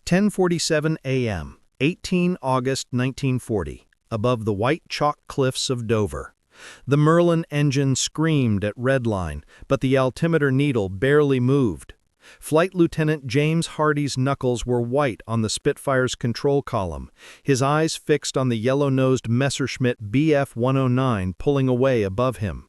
10:47 a.m., 18 August 1940, above the white chalk cliffs of Dover. The Merlin engine screamed at redline, but the altimeter needle barely moved. Flight Lieutenant James Hardy's knuckles were white on the Spitfire's control column, his eyes fixed on the yellow-nosed Messerschmitt Bf 109 pulling away above him.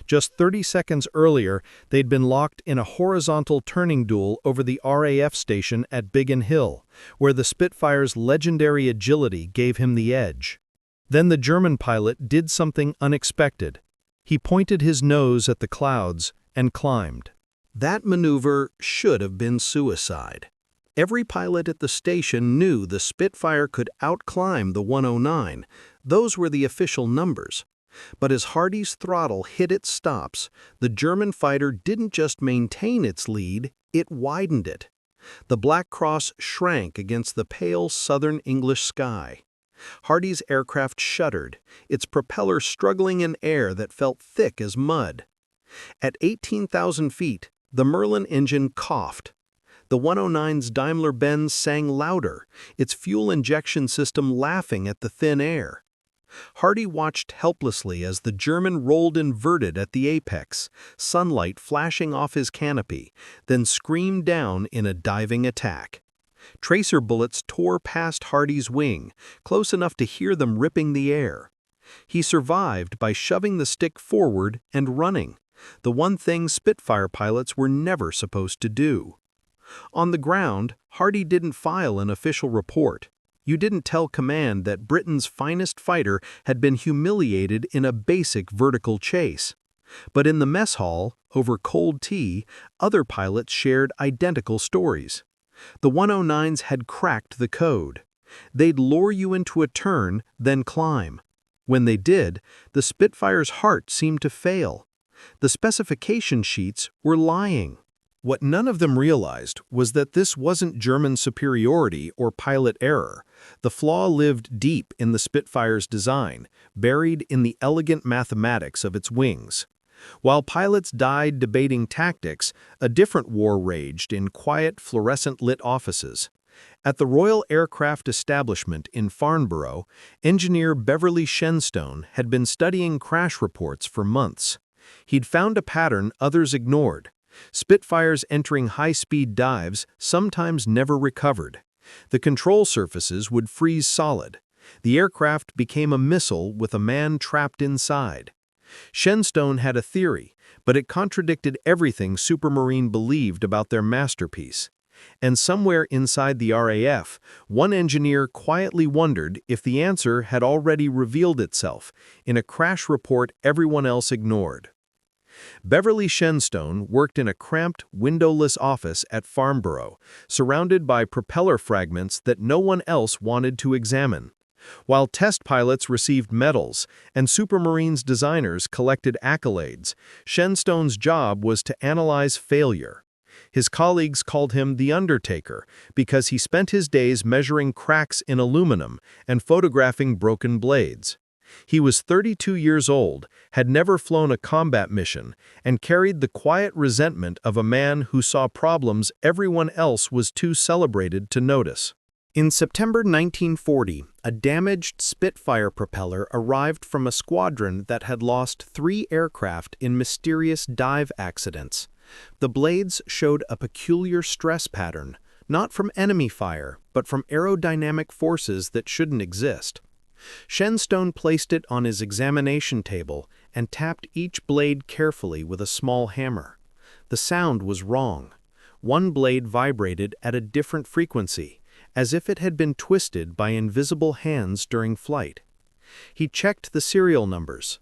Just 30 seconds earlier, they'd been locked in a horizontal turning duel over the RAF station at Biggin Hill, where the Spitfire's legendary agility gave him the edge. Then the German pilot did something unexpected. He pointed his nose at the clouds and climbed. That maneuver should have been suicide. Every pilot at the station knew the Spitfire could outclimb the 109. Those were the official numbers. But as Hardy's throttle hit its stops, the German fighter didn't just maintain its lead, it widened it. The Black Cross shrank against the pale southern English sky. Hardy's aircraft shuddered, its propeller struggling in air that felt thick as mud. At 18,000 feet, the Merlin engine coughed. The 109's Daimler-Benz sang louder, its fuel injection system laughing at the thin air. Hardy watched helplessly as the German rolled inverted at the apex, sunlight flashing off his canopy, then screamed down in a diving attack. Tracer bullets tore past Hardy's wing, close enough to hear them ripping the air. He survived by shoving the stick forward and running, the one thing Spitfire pilots were never supposed to do. On the ground, Hardy didn't file an official report. You didn't tell command that Britain's finest fighter had been humiliated in a basic vertical chase. But in the mess hall, over cold tea, other pilots shared identical stories. The 109s had cracked the code. They'd lure you into a turn, then climb. When they did, the Spitfire's heart seemed to fail. The specification sheets were lying. What none of them realized was that this wasn't German superiority or pilot error. The flaw lived deep in the Spitfire's design, buried in the elegant mathematics of its wings. While pilots died debating tactics, a different war raged in quiet, fluorescent-lit offices. At the Royal Aircraft Establishment in Farnborough, engineer Beverly Shenstone had been studying crash reports for months. He'd found a pattern others ignored. Spitfires entering high-speed dives sometimes never recovered. The control surfaces would freeze solid. The aircraft became a missile with a man trapped inside. Shenstone had a theory, but it contradicted everything Supermarine believed about their masterpiece. And somewhere inside the RAF, one engineer quietly wondered if the answer had already revealed itself in a crash report everyone else ignored. Beverly Shenstone worked in a cramped, windowless office at Farnborough, surrounded by propeller fragments that no one else wanted to examine. While test pilots received medals and Supermarine's designers collected accolades, Shenstone's job was to analyze failure. His colleagues called him the Undertaker because he spent his days measuring cracks in aluminum and photographing broken blades. He was 32 years old, had never flown a combat mission, and carried the quiet resentment of a man who saw problems everyone else was too celebrated to notice. In September 1940, a damaged Spitfire propeller arrived from a squadron that had lost 3 aircraft in mysterious dive accidents. The blades showed a peculiar stress pattern, not from enemy fire, but from aerodynamic forces that shouldn't exist. Shenstone placed it on his examination table and tapped each blade carefully with a small hammer. The sound was wrong. One blade vibrated at a different frequency, as if it had been twisted by invisible hands during flight. He checked the serial numbers.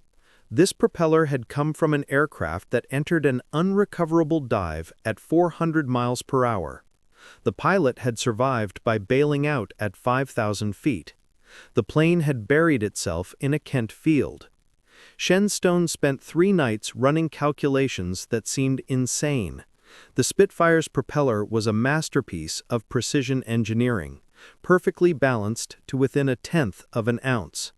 This propeller had come from an aircraft that entered an unrecoverable dive at 400 miles per hour. The pilot had survived by bailing out at 5,000 feet. The plane had buried itself in a Kent field. Shenstone spent 3 nights running calculations that seemed insane. The Spitfire's propeller was a masterpiece of precision engineering, perfectly balanced to within 1/10 of an ounce.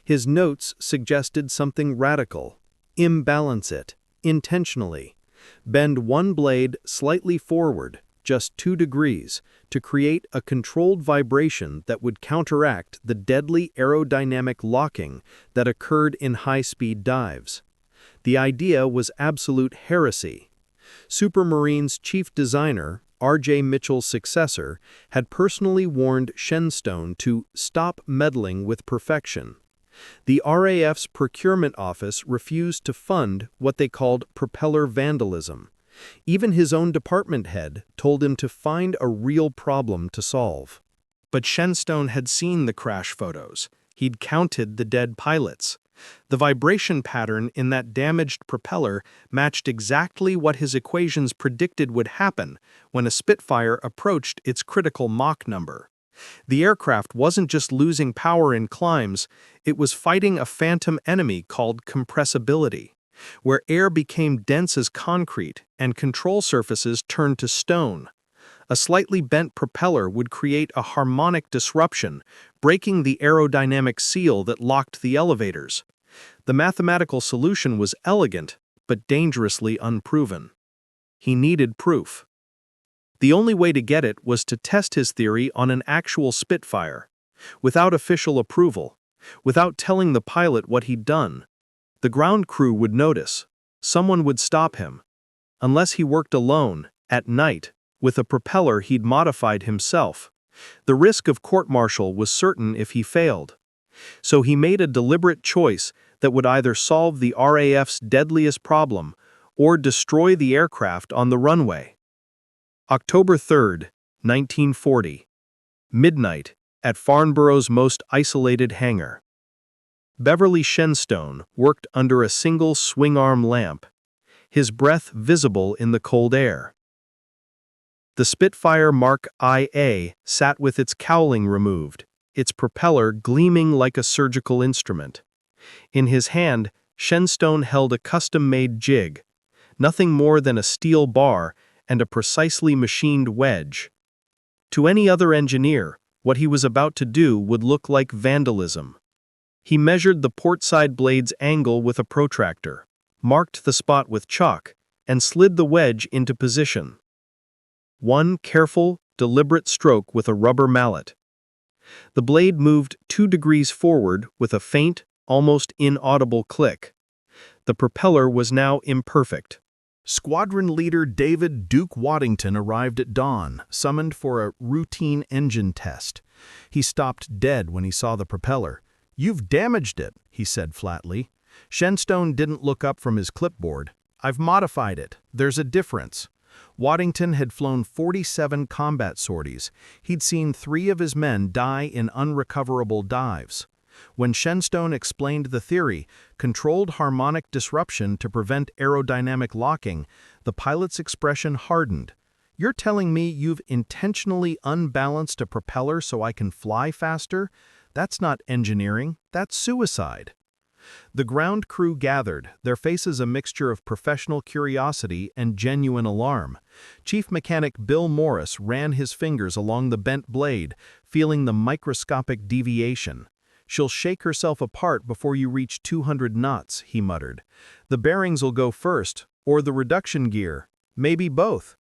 His notes suggested something radical. Imbalance it, intentionally. Bend one blade slightly forward, just 2 degrees, to create a controlled vibration that would counteract the deadly aerodynamic locking that occurred in high-speed dives. The idea was absolute heresy. Supermarine's chief designer, R.J. Mitchell's successor, had personally warned Shenstone to stop meddling with perfection. The RAF's procurement office refused to fund what they called propeller vandalism. Even his own department head told him to find a real problem to solve. But Shenstone had seen the crash photos. He'd counted the dead pilots. The vibration pattern in that damaged propeller matched exactly what his equations predicted would happen when a Spitfire approached its critical Mach number. The aircraft wasn't just losing power in climbs, it was fighting a phantom enemy called compressibility, where air became dense as concrete and control surfaces turned to stone. A slightly bent propeller would create a harmonic disruption, breaking the aerodynamic seal that locked the elevators. The mathematical solution was elegant, but dangerously unproven. He needed proof. The only way to get it was to test his theory on an actual Spitfire, without official approval, without telling the pilot what he'd done. The ground crew would notice. Someone would stop him. Unless he worked alone, at night, with a propeller he'd modified himself. The risk of court-martial was certain if he failed. So he made a deliberate choice that would either solve the RAF's deadliest problem or destroy the aircraft on the runway. October 3, 1940. Midnight, at Farnborough's most isolated hangar. Beverly Shenstone worked under a single swing-arm lamp, his breath visible in the cold air. The Spitfire Mark IA sat with its cowling removed, its propeller gleaming like a surgical instrument. In his hand, Shenstone held a custom-made jig, nothing more than a steel bar and a precisely machined wedge. To any other engineer, what he was about to do would look like vandalism. He measured the portside blade's angle with a protractor, marked the spot with chalk, and slid the wedge into position. One careful, deliberate stroke with a rubber mallet. The blade moved 2 degrees forward with a faint, almost inaudible click. The propeller was now imperfect. Squadron leader David Duke Waddington arrived at dawn, summoned for a routine engine test. He stopped dead when he saw the propeller. "You've damaged it," he said flatly. Shenstone didn't look up from his clipboard. "I've modified it. There's a difference." Waddington had flown 47 combat sorties. He'd seen 3 of his men die in unrecoverable dives. When Shenstone explained the theory, controlled harmonic disruption to prevent aerodynamic locking, the pilot's expression hardened. "You're telling me you've intentionally unbalanced a propeller so I can fly faster? That's not engineering, that's suicide." The ground crew gathered, their faces a mixture of professional curiosity and genuine alarm. Chief Mechanic Bill Morris ran his fingers along the bent blade, feeling the microscopic deviation. "She'll shake herself apart before you reach 200 knots, he muttered. "The bearings'll go first, or the reduction gear, maybe both."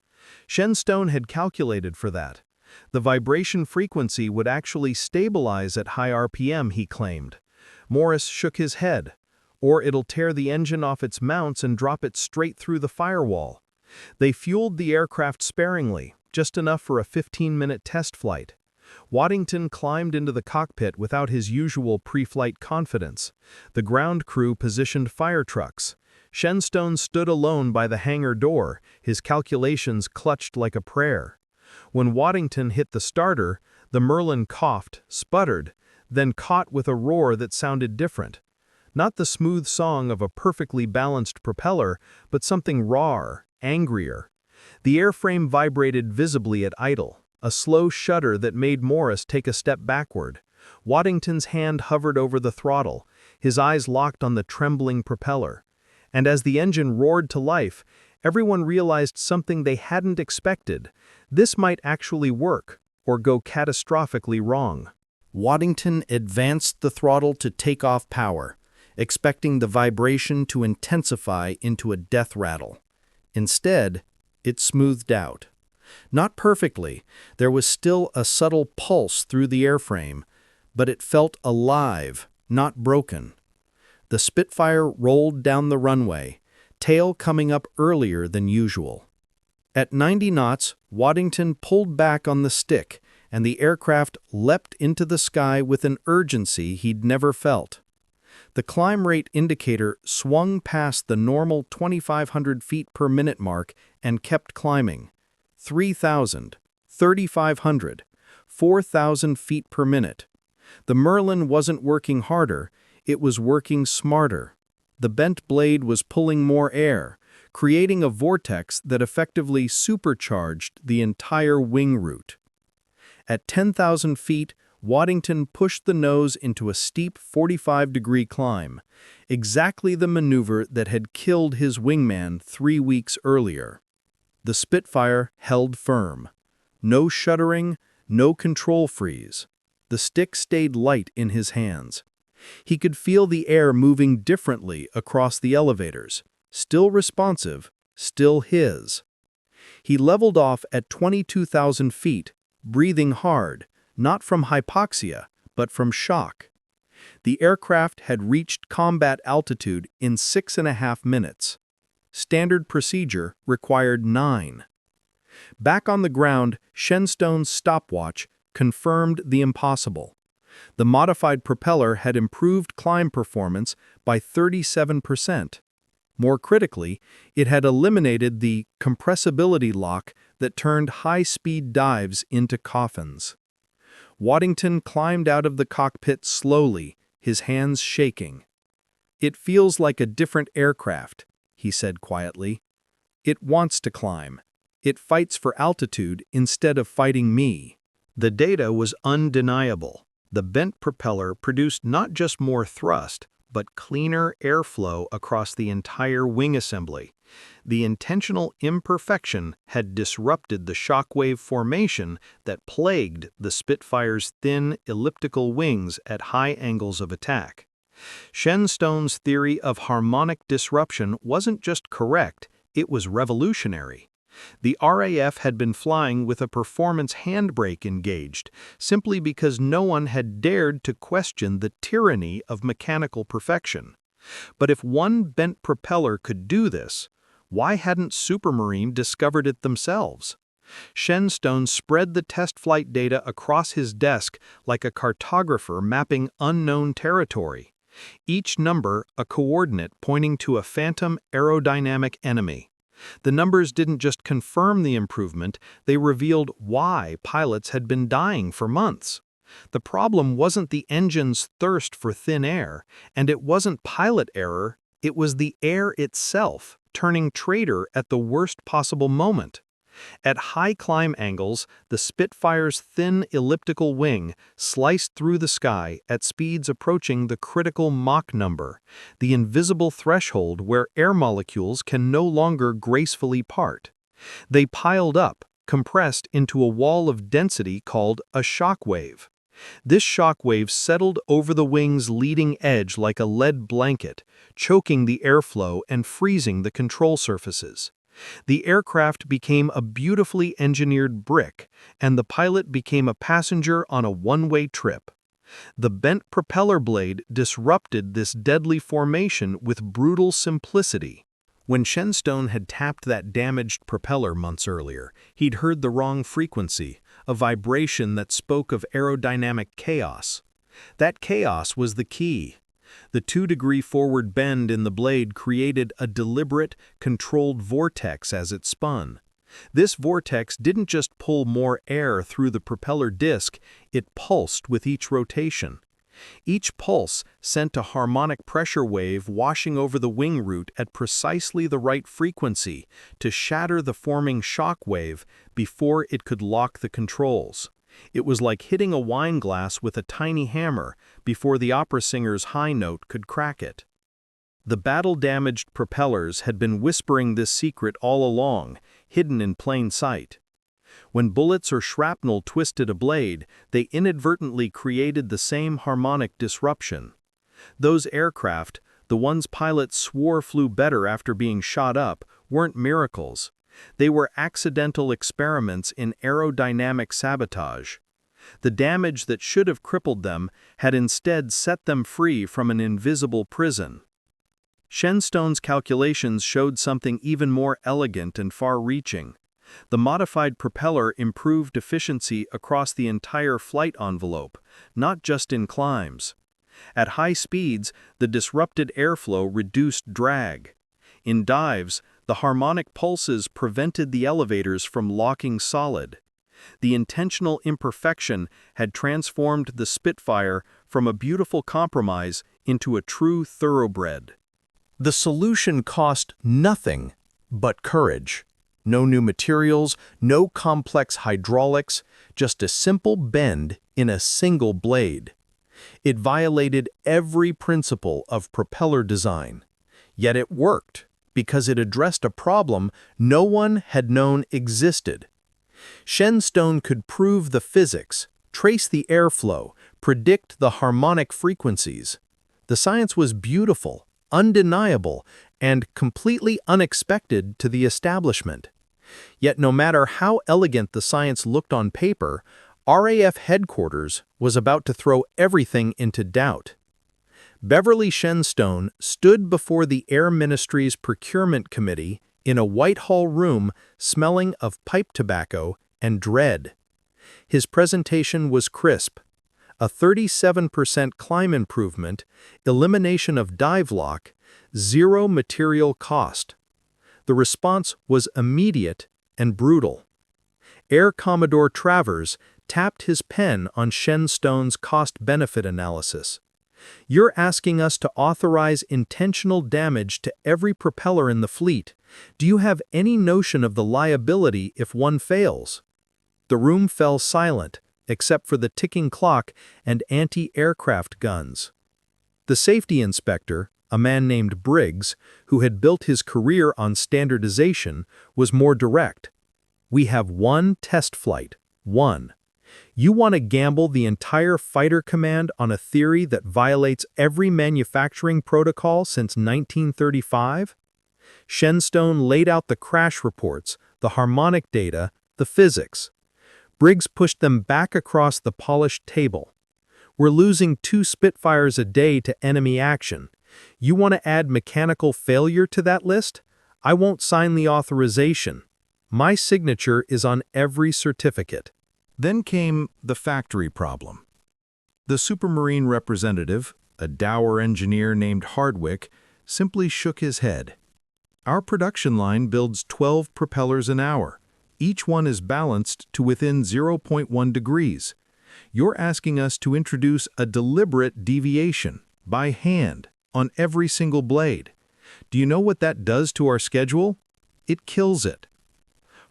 Shenstone had calculated for that. The vibration frequency would actually stabilize at high RPM, he claimed. Morris shook his head. "Or it'll tear the engine off its mounts and drop it straight through the firewall." They fueled the aircraft sparingly, just enough for a 15-minute test flight. Waddington climbed into the cockpit without his usual pre-flight confidence. The ground crew positioned fire trucks. Shenstone stood alone by the hangar door, his calculations clutched like a prayer. When Waddington hit the starter, the Merlin coughed, sputtered, then caught with a roar that sounded different. Not the smooth song of a perfectly balanced propeller, but something rawer, angrier. The airframe vibrated visibly at idle, a slow shudder that made Morris take a step backward. Waddington's hand hovered over the throttle, his eyes locked on the trembling propeller. And as the engine roared to life, everyone realized something they hadn't expected. This might actually work, or go catastrophically wrong. Waddington advanced the throttle to take off power, expecting the vibration to intensify into a death rattle. Instead, it smoothed out. Not perfectly, there was still a subtle pulse through the airframe, but it felt alive, not broken. The Spitfire rolled down the runway, tail coming up earlier than usual. At 90 knots, Waddington pulled back on the stick, and the aircraft leapt into the sky with an urgency he'd never felt. The climb rate indicator swung past the normal 2,500 feet per minute mark and kept climbing. 3,000, 3,500, 4,000 feet per minute. The Merlin wasn't working harder, it was working smarter. The bent blade was pulling more air, creating a vortex that effectively supercharged the entire wing route. At 10,000 feet, Waddington pushed the nose into a steep 45-degree climb, exactly the maneuver that had killed his wingman 3 weeks earlier. The Spitfire held firm. No shuddering, no control freeze. The stick stayed light in his hands. He could feel the air moving differently across the elevators, still responsive, still his. He leveled off at 22,000 feet, breathing hard, not from hypoxia, but from shock. The aircraft had reached combat altitude in 6.5 minutes. Standard procedure required 9. Back on the ground, Shenstone's stopwatch confirmed the impossible. The modified propeller had improved climb performance by 37%. More critically, it had eliminated the compressibility lock that turned high-speed dives into coffins. Waddington climbed out of the cockpit slowly, his hands shaking. "It feels like a different aircraft," he said quietly. "It wants to climb. It fights for altitude instead of fighting me." The data was undeniable. The bent propeller produced not just more thrust, but cleaner airflow across the entire wing assembly. The intentional imperfection had disrupted the shockwave formation that plagued the Spitfire's thin, elliptical wings at high angles of attack. Shenstone's theory of harmonic disruption wasn't just correct, it was revolutionary. The RAF had been flying with a performance handbrake engaged, simply because no one had dared to question the tyranny of mechanical perfection. But if one bent propeller could do this, why hadn't Supermarine discovered it themselves? Shenstone spread the test flight data across his desk like a cartographer mapping unknown territory. Each number a coordinate pointing to a phantom aerodynamic enemy. The numbers didn't just confirm the improvement, they revealed why pilots had been dying for months. The problem wasn't the engine's thirst for thin air, and it wasn't pilot error, it was the air itself, turning traitor at the worst possible moment. At high climb angles, the Spitfire's thin elliptical wing sliced through the sky at speeds approaching the critical Mach number, the invisible threshold where air molecules can no longer gracefully part. They piled up, compressed into a wall of density called a shock wave. This shock wave settled over the wing's leading edge like a lead blanket, choking the airflow and freezing the control surfaces. The aircraft became a beautifully engineered brick, and the pilot became a passenger on a one-way trip. The bent propeller blade disrupted this deadly formation with brutal simplicity. When Shenstone had tapped that damaged propeller months earlier, he'd heard the wrong frequency, a vibration that spoke of aerodynamic chaos. That chaos was the key. The 2-degree forward bend in the blade created a deliberate, controlled vortex as it spun. This vortex didn't just pull more air through the propeller disc, it pulsed with each rotation. Each pulse sent a harmonic pressure wave washing over the wing root at precisely the right frequency to shatter the forming shock wave before it could lock the controls. It was like hitting a wine glass with a tiny hammer before the opera singer's high note could crack it. The battle-damaged propellers had been whispering this secret all along, hidden in plain sight. When bullets or shrapnel twisted a blade, they inadvertently created the same harmonic disruption. Those aircraft, the ones pilots swore flew better after being shot up, weren't miracles. They were accidental experiments in aerodynamic sabotage. The damage that should have crippled them had instead set them free from an invisible prison. Shenstone's calculations showed something even more elegant and far-reaching. The modified propeller improved efficiency across the entire flight envelope, not just in climbs. At high speeds, the disrupted airflow reduced drag. In dives, the harmonic pulses prevented the elevators from locking solid. The intentional imperfection had transformed the Spitfire from a beautiful compromise into a true thoroughbred. The solution cost nothing but courage. No new materials, no complex hydraulics, just a simple bend in a single blade. It violated every principle of propeller design. Yet it worked, because it addressed a problem no one had known existed. Shenstone could prove the physics, trace the airflow, predict the harmonic frequencies. The science was beautiful, undeniable, and completely unexpected to the establishment. Yet no matter how elegant the science looked on paper, RAF headquarters was about to throw everything into doubt. Beverly Shenstone stood before the Air Ministry's Procurement Committee in a Whitehall room smelling of pipe tobacco and dread. His presentation was crisp. A 37% climb improvement, elimination of dive lock, zero material cost. The response was immediate and brutal. Air Commodore Travers tapped his pen on Shenstone's cost-benefit analysis. "You're asking us to authorize intentional damage to every propeller in the fleet. Do you have any notion of the liability if one fails?" The room fell silent, except for the ticking clock and anti-aircraft guns. The safety inspector, a man named Briggs, who had built his career on standardization, was more direct. "We have one test flight. One. You want to gamble the entire fighter command on a theory that violates every manufacturing protocol since 1935? Shenstone laid out the crash reports, the harmonic data, the physics. Briggs pushed them back across the polished table. "We're losing 2 Spitfires a day to enemy action. You want to add mechanical failure to that list? I won't sign the authorization. My signature is on every certificate." Then came the factory problem. The Supermarine representative, a dour engineer named Hardwick, simply shook his head. "Our production line builds 12 propellers an hour. Each one is balanced to within 0.1 degrees. You're asking us to introduce a deliberate deviation, by hand, on every single blade. Do you know what that does to our schedule? It kills it."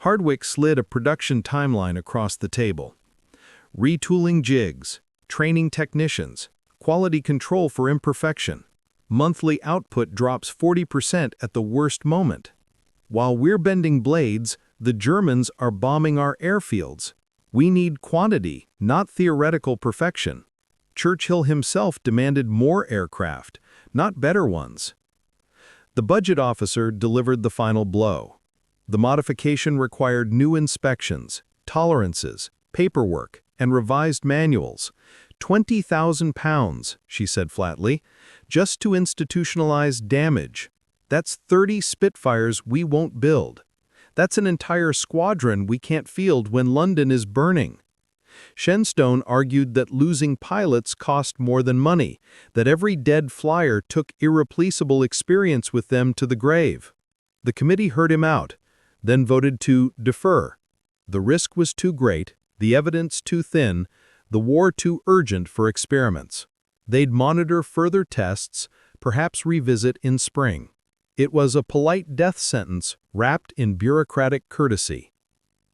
Hardwick slid a production timeline across the table. Retooling jigs, training technicians, quality control for imperfection. Monthly output drops 40% at the worst moment. While we're bending blades, the Germans are bombing our airfields. We need quantity, not theoretical perfection. Churchill himself demanded more aircraft, not better ones. The budget officer delivered the final blow. The modification required new inspections, tolerances, paperwork, and revised manuals. 20,000 pounds, she said flatly, just to institutionalize damage. That's 30 Spitfires we won't build. That's an entire squadron we can't field when London is burning. Shenstone argued that losing pilots cost more than money, that every dead flyer took irreplaceable experience with them to the grave. The committee heard him out, then voted to defer. The risk was too great, the evidence too thin, the war too urgent for experiments. They'd monitor further tests, perhaps revisit in spring. It was a polite death sentence wrapped in bureaucratic courtesy.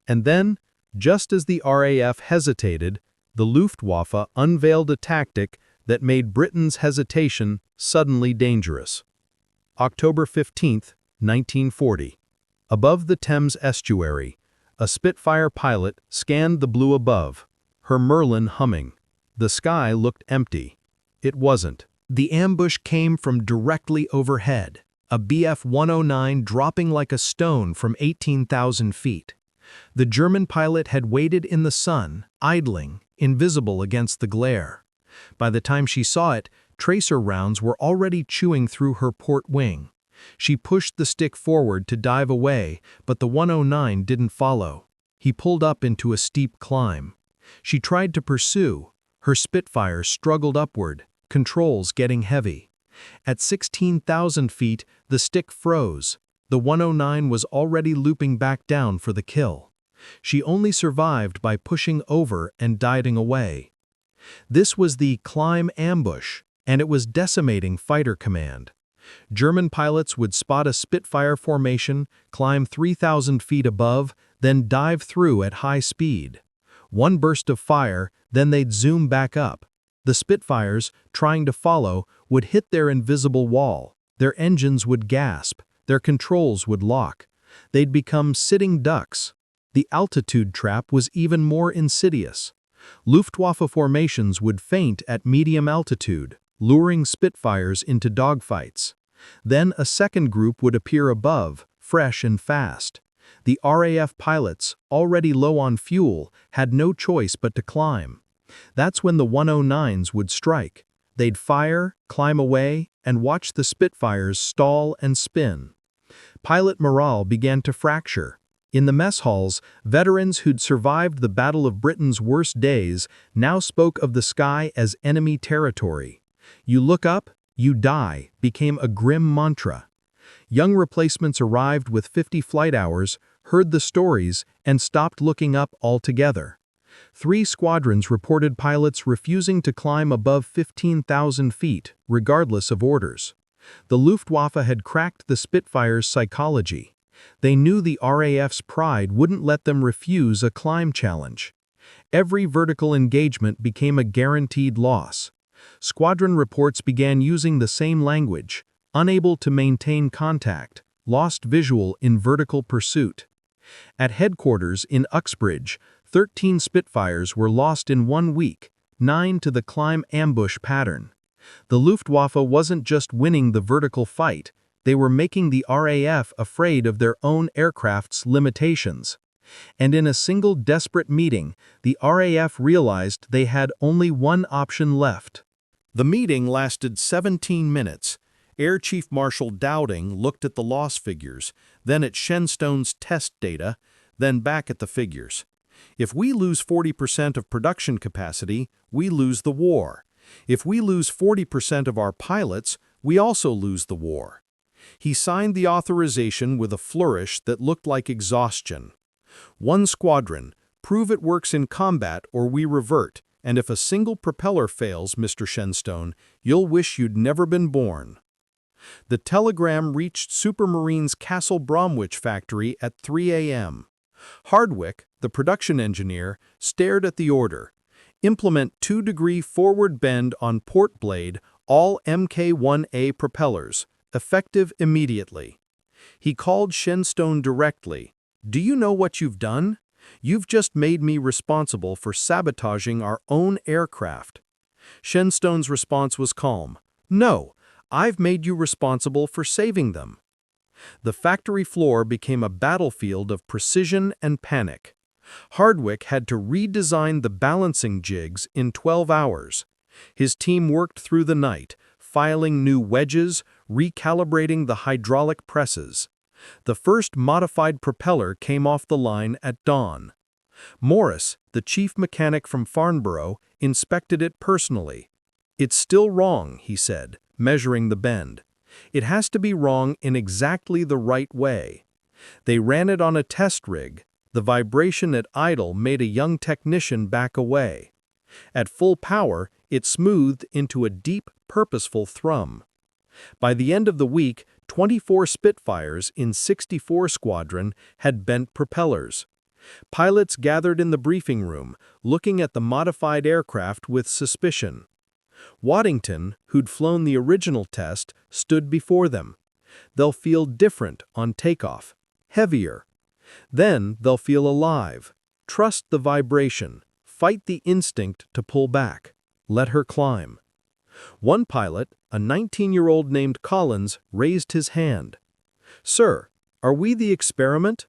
And then, just as the RAF hesitated, the Luftwaffe unveiled a tactic that made Britain's hesitation suddenly dangerous. October 15, 1940. Above the Thames estuary, a Spitfire pilot scanned the blue above, her Merlin humming. The sky looked empty. It wasn't. The ambush came from directly overhead. a Bf-109 dropping like a stone from 18,000 feet. The German pilot had waited in the sun, idling, invisible against the glare. By the time she saw it, tracer rounds were already chewing through her port wing. She pushed the stick forward to dive away, but the 109 didn't follow. He pulled up into a steep climb. She tried to pursue. Her Spitfire struggled upward, controls getting heavy. At 16,000 feet, the stick froze. The 109 was already looping back down for the kill. She only survived by pushing over and diving away. This was the climb ambush, and it was decimating fighter command. German pilots would spot a Spitfire formation, climb 3,000 feet above, then dive through at high speed. One burst of fire, then they'd zoom back up. The Spitfires, trying to follow, would hit their invisible wall. Their engines would gasp. Their controls would lock. They'd become sitting ducks. The altitude trap was even more insidious. Luftwaffe formations would faint at medium altitude, luring Spitfires into dogfights. Then a second group would appear above, fresh and fast. The RAF pilots, already low on fuel, had no choice but to climb. That's when the 109s would strike. They'd fire, climb away, and watch the Spitfires stall and spin. Pilot morale began to fracture. In the mess halls, veterans who'd survived the Battle of Britain's worst days now spoke of the sky as enemy territory. "You look up, you die," became a grim mantra. Young replacements arrived with 50 flight hours, heard the stories, and stopped looking up altogether. 3 squadrons reported pilots refusing to climb above 15,000 feet, regardless of orders. The Luftwaffe had cracked the Spitfire's psychology. They knew the RAF's pride wouldn't let them refuse a climb challenge. Every vertical engagement became a guaranteed loss. Squadron reports began using the same language: unable to maintain contact, lost visual in vertical pursuit. At headquarters in Uxbridge, 13 Spitfires were lost in 1 week, 9 to the climb ambush pattern. The Luftwaffe wasn't just winning the vertical fight, they were making the RAF afraid of their own aircraft's limitations. And in a single desperate meeting, the RAF realized they had only one option left. The meeting lasted 17 minutes. Air Chief Marshal Dowding looked at the loss figures, then at Shenstone's test data, then back at the figures. If we lose 40% of production capacity, we lose the war. If we lose 40% of our pilots, we also lose the war. He signed the authorization with a flourish that looked like exhaustion. "One squadron, prove it works in combat or we revert, and if a single propeller fails, Mr. Shenstone, you'll wish you'd never been born." The telegram reached Supermarine's Castle Bromwich factory at 3 a.m. Hardwick, the production engineer, stared at the order. "Implement 2-degree forward bend on port blade, all Mk1A propellers, effective immediately." He called Shenstone directly. "Do you know what you've done? You've just made me responsible for sabotaging our own aircraft." Shenstone's response was calm. "No, I've made you responsible for saving them." The factory floor became a battlefield of precision and panic. Hardwick had to redesign the balancing jigs in 12 hours. His team worked through the night, filing new wedges, recalibrating the hydraulic presses. The first modified propeller came off the line at dawn. Morris, the chief mechanic from Farnborough, inspected it personally. "It's still wrong," he said, measuring the bend. "It has to be wrong in exactly the right way." They ran it on a test rig. The vibration at idle made a young technician back away. At full power, it smoothed into a deep, purposeful thrum. By the end of the week, 24 Spitfires in 64 Squadron had bent propellers. Pilots gathered in the briefing room, looking at the modified aircraft with suspicion. Waddington, who'd flown the original test, stood before them. "They'll feel different on takeoff, heavier. Then they'll feel alive. Trust the vibration. Fight the instinct to pull back. Let her climb." One pilot, a 19-year-old named Collins raised his hand. "Sir, are we the experiment?"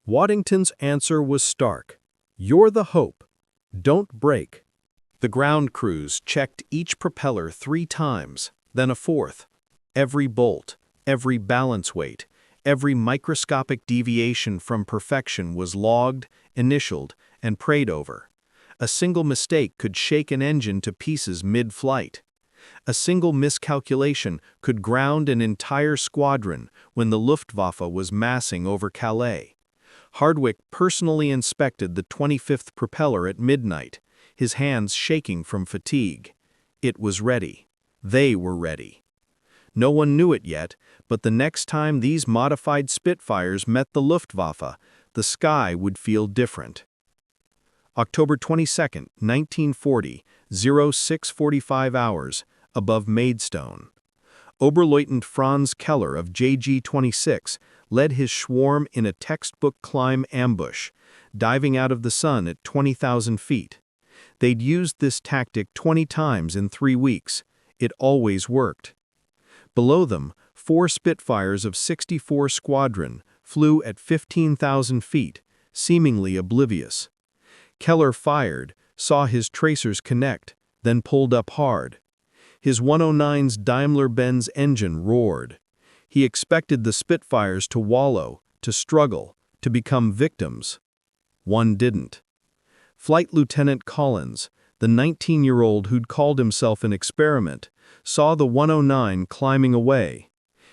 Waddington's answer was stark. "You're the hope. Don't break." The ground crews checked each propeller 3 times, then a 4th. Every bolt, every balance weight, every microscopic deviation from perfection was logged, initialed, and prayed over. A single mistake could shake an engine to pieces mid-flight. A single miscalculation could ground an entire squadron when the Luftwaffe was massing over Calais. Hardwick personally inspected the 25th propeller at midnight, his hands shaking from fatigue. It was ready. They were ready. No one knew it yet, but the next time these modified Spitfires met the Luftwaffe, the sky would feel different. October 22, 1940, 06:45 hours, above Maidstone. Oberleutnant Franz Keller of JG-26 led his swarm in a textbook climb ambush, diving out of the sun at 20,000 feet. They'd used this tactic 20 times in 3 weeks. It always worked. Below them, 4 Spitfires of 64 Squadron flew at 15,000 feet, seemingly oblivious. Keller fired, saw his tracers connect, then pulled up hard. His 109's Daimler-Benz engine roared. He expected the Spitfires to wallow, to struggle, to become victims. One didn't. Flight Lieutenant Collins, the 19-year-old who'd called himself an experiment, saw the 109 climbing away.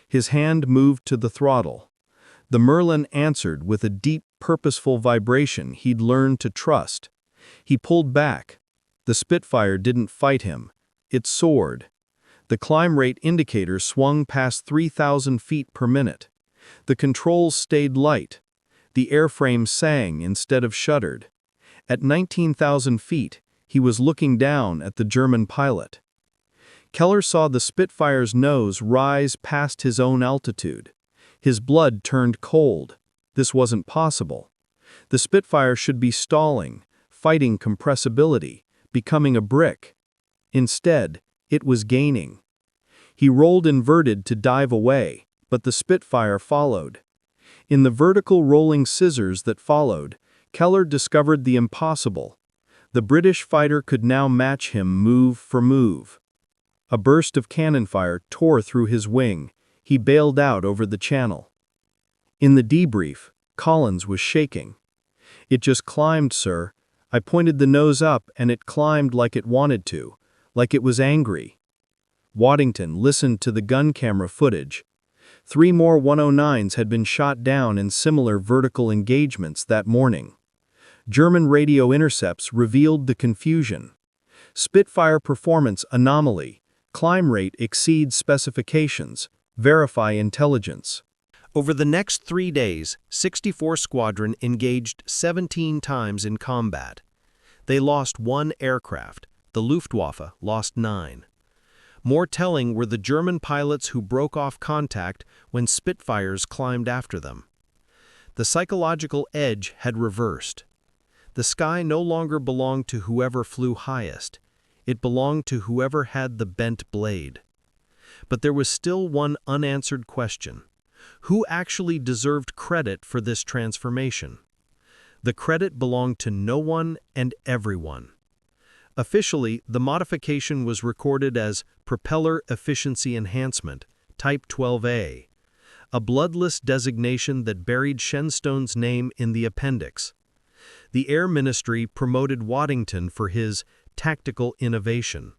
His hand moved to the throttle. The Merlin answered with a deep, purposeful vibration he'd learned to trust. He pulled back. The Spitfire didn't fight him. It soared. The climb rate indicator swung past 3,000 feet per minute. The controls stayed light. The airframe sang instead of shuddered. At 19,000 feet, he was looking down at the German pilot. Keller saw the Spitfire's nose rise past his own altitude. His blood turned cold. This wasn't possible. The Spitfire should be stalling, fighting compressibility, becoming a brick. Instead, it was gaining. He rolled inverted to dive away, but the Spitfire followed. In the vertical rolling scissors that followed, Keller discovered the impossible. The British fighter could now match him move for move. A burst of cannon fire tore through his wing. He bailed out over the channel. In the debrief, Collins was shaking. "It just climbed, sir. I pointed the nose up and it climbed like it wanted to, like it was angry." Waddington listened to the gun camera footage. 3 more 109s had been shot down in similar vertical engagements that morning. German radio intercepts revealed the confusion. Spitfire performance anomaly. Climb rate exceeds specifications. Verify intelligence. Over the next 3 days, 64 Squadron engaged 17 times in combat. They lost 1 aircraft. The Luftwaffe lost 9. More telling were the German pilots who broke off contact when Spitfires climbed after them. The psychological edge had reversed. The sky no longer belonged to whoever flew highest. It belonged to whoever had the bent blade. But there was still one unanswered question. Who actually deserved credit for this transformation? The credit belonged to no one and everyone. Officially, the modification was recorded as Propeller Efficiency Enhancement, Type 12A, a bloodless designation that buried Shenstone's name in the appendix. The Air Ministry promoted Waddington for his tactical innovation.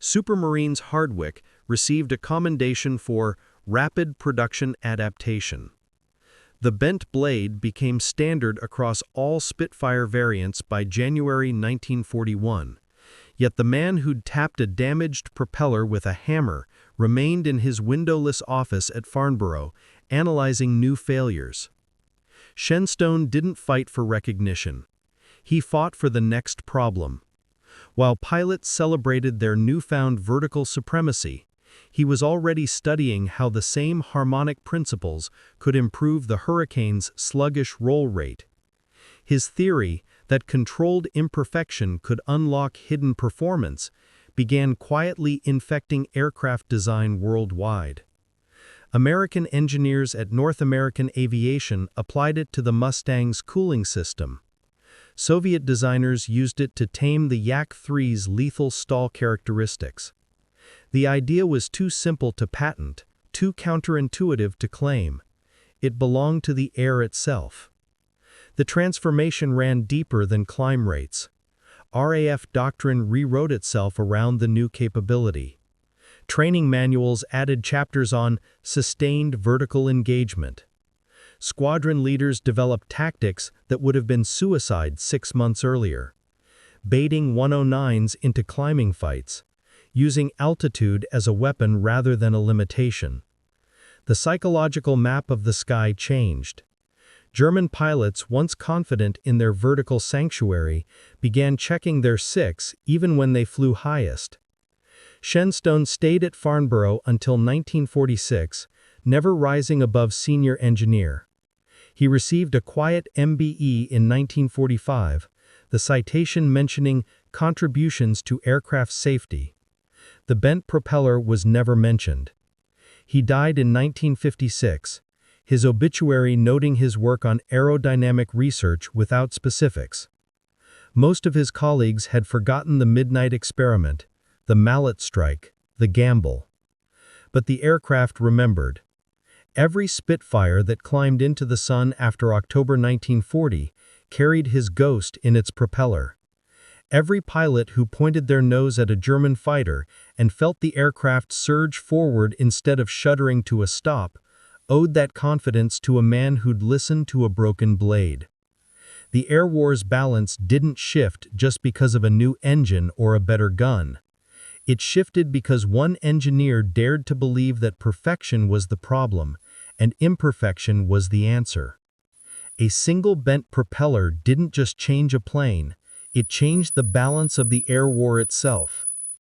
Supermarines Hardwick received a commendation for rapid production adaptation. The bent blade became standard across all Spitfire variants by January 1941, yet the man who'd tapped a damaged propeller with a hammer remained in his windowless office at Farnborough, analyzing new failures. Shenstone didn't fight for recognition. He fought for the next problem. While pilots celebrated their newfound vertical supremacy, he was already studying how the same harmonic principles could improve the Hurricane's sluggish roll rate. His theory that controlled imperfection could unlock hidden performance began quietly infecting aircraft design worldwide. American engineers at North American Aviation applied it to the Mustang's cooling system. Soviet designers used it to tame the Yak-3's lethal stall characteristics. The idea was too simple to patent, too counterintuitive to claim. It belonged to the air itself. The transformation ran deeper than climb rates. RAF doctrine rewrote itself around the new capability. Training manuals added chapters on sustained vertical engagement. Squadron leaders developed tactics that would have been suicide 6 months earlier. Baiting 109s into climbing fights, using altitude as a weapon rather than a limitation. The psychological map of the sky changed. German pilots, once confident in their vertical sanctuary, began checking their 6 even when they flew highest. Shenstone stayed at Farnborough until 1946, never rising above senior engineer. He received a quiet MBE in 1945, the citation mentioning contributions to aircraft safety. The bent propeller was never mentioned. He died in 1956, his obituary noting his work on aerodynamic research without specifics. Most of his colleagues had forgotten the midnight experiment, the mallet strike, the gamble. But the aircraft remembered. Every Spitfire that climbed into the sun after October 1940 carried his ghost in its propeller. Every pilot who pointed their nose at a German fighter and felt the aircraft surge forward instead of shuddering to a stop owed that confidence to a man who'd listened to a broken blade. The air war's balance didn't shift just because of a new engine or a better gun. It shifted because one engineer dared to believe that perfection was the problem and imperfection was the answer. A single bent propeller didn't just change a plane, it changed the balance of the air war itself.